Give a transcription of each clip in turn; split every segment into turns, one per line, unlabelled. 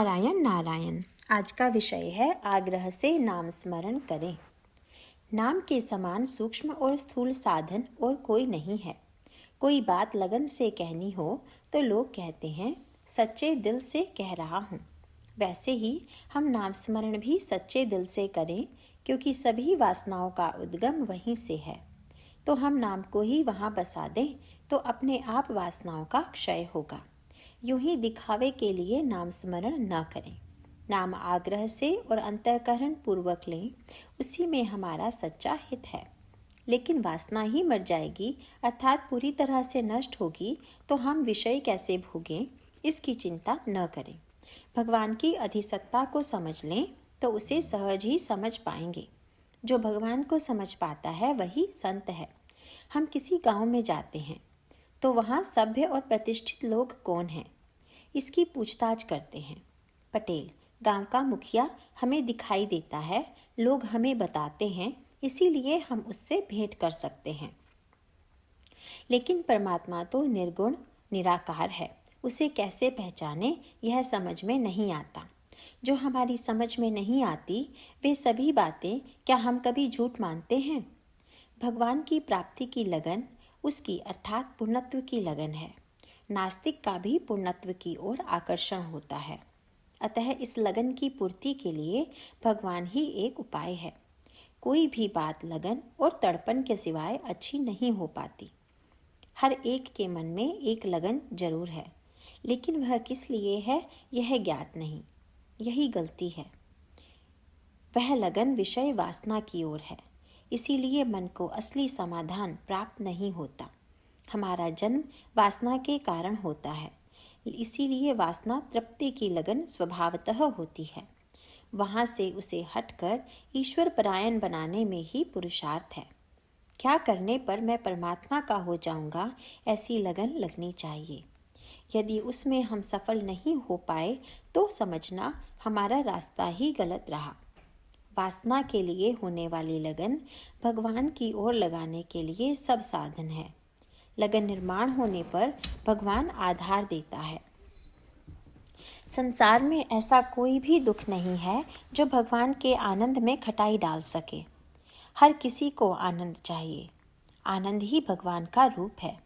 नारायण नारायण। आज का विषय है आग्रह से नाम स्मरण करें। नाम के समान सूक्ष्म और स्थूल साधन और कोई नहीं है। कोई बात लगन से कहनी हो तो लोग कहते हैं सच्चे दिल से कह रहा हूँ। वैसे ही हम नाम स्मरण भी सच्चे दिल से करें, क्योंकि सभी वासनाओं का उद्गम वहीं से है। तो हम नाम को ही वहाँ बसा दें तो अपने आप वासनाओं का क्षय होगा। यूं ही दिखावे के लिए नाम स्मरण न करें। नाम आग्रह से और अंतःकरण पूर्वक लें, उसी में हमारा सच्चा हित है। लेकिन वासना ही मर जाएगी, अर्थात पूरी तरह से नष्ट होगी, तो हम विषय कैसे भोगें, इसकी चिंता न करें। भगवान की अधिसत्ता को समझ लें तो उसे सहज ही समझ पाएंगे। जो भगवान को समझ पाता है वही संत है। हम किसी गांव में जाते हैं तो वहाँ सभ्य और प्रतिष्ठित लोग कौन हैं, इसकी पूछताछ करते हैं। पटेल, गांव का मुखिया, हमें दिखाई देता है, लोग हमें बताते हैं, इसीलिए हम उससे भेंट कर सकते हैं। लेकिन परमात्मा तो निर्गुण निराकार है, उसे कैसे पहचाने यह समझ में नहीं आता। जो हमारी समझ में नहीं आती वे सभी बातें क्या हम कभी झूठ मानते हैं? भगवान की प्राप्ति की लगन उसकी अर्थात पूर्णत्व की लगन है। नास्तिक का भी पूर्णत्व की ओर आकर्षण होता है। अतः इस लगन की पूर्ति के लिए भगवान ही एक उपाय है। कोई भी बात लगन और तड़पन के सिवाय अच्छी नहीं हो पाती। हर एक के मन में एक लगन जरूर है, लेकिन वह किस लिए है यह ज्ञात नहीं। यही गलती है। वह लगन विषय वासना की ओर है, इसीलिए मन को असली समाधान प्राप्त नहीं होता। हमारा जन्म वासना के कारण होता है, इसीलिए वासना तृप्ति की लगन स्वभावतः होती है। वहाँ से उसे हटकर ईश्वर परायण बनाने में ही पुरुषार्थ है। क्या करने पर मैं परमात्मा का हो जाऊंगा, ऐसी लगन लगनी चाहिए। यदि उसमें हम सफल नहीं हो पाए तो समझना हमारा रास्ता ही गलत रहा। वासना के लिए होने वाली लगन भगवान की ओर लगाने के लिए सब साधन है। लगन निर्माण होने पर भगवान आधार देता है। संसार में ऐसा कोई भी दुख नहीं है जो भगवान के आनंद में खटाई डाल सके। हर किसी को आनंद चाहिए। आनंद ही भगवान का रूप है।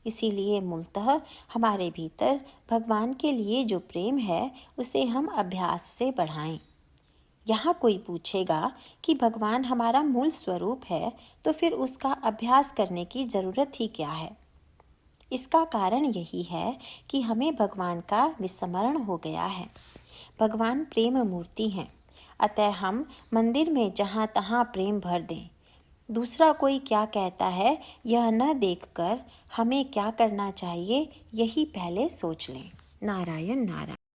इसीलिए मूलतः हमारे भीतर भगवान के लिए जो प्रेम है उसे हम अभ्यास से बढ़ाएं। यहाँ कोई पूछेगा कि भगवान हमारा मूल स्वरूप है, तो फिर उसका अभ्यास करने की जरूरत ही क्या है? इसका कारण यही है कि हमें भगवान का विस्मरण हो गया है। भगवान प्रेम मूर्ति हैं, अतः हम मंदिर में जहाँ तहाँ प्रेम भर दें। दूसरा कोई क्या कहता है यह न देखकर हमें क्या करना चाहिए, यही पहले सोच लें। नारायण नारायण।